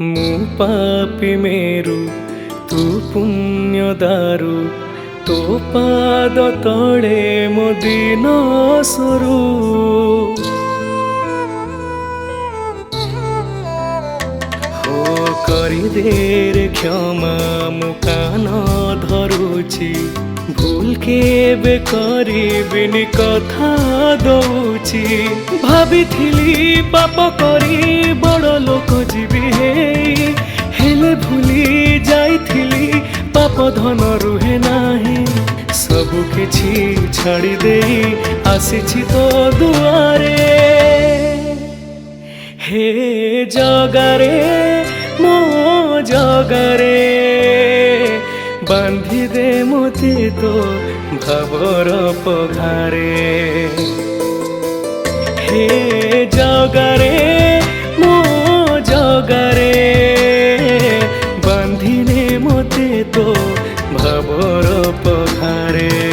ମୁଁ ପାପୀ ମେରୁ ତୁ ପୁଣ୍ୟ ଦାରୁ ତୋ ପାଦ ତଳେ ମୋ ଦିନ ସରୁ ହୋ କରିଦେ ରେ କ୍ଷମା ମୁଁ କାନ ଧରୁଛି ভুল কেবে করিবিনি কথা দৌছি ভাবিথিলি পাপ করি বড় লোক ଯିବି হেলে ভুলি যাইথিলি পাপ ধন রুহে নাহি সবু কিছু ছাড়ি দেই আসিছি তো দুয়ারে হে জগারে মো জগারে বান্ধি দে মতে তো ভাবর পঘারে হে জগারে মো জগারে বান্ধি দে মতে তো ভাবর পঘারে।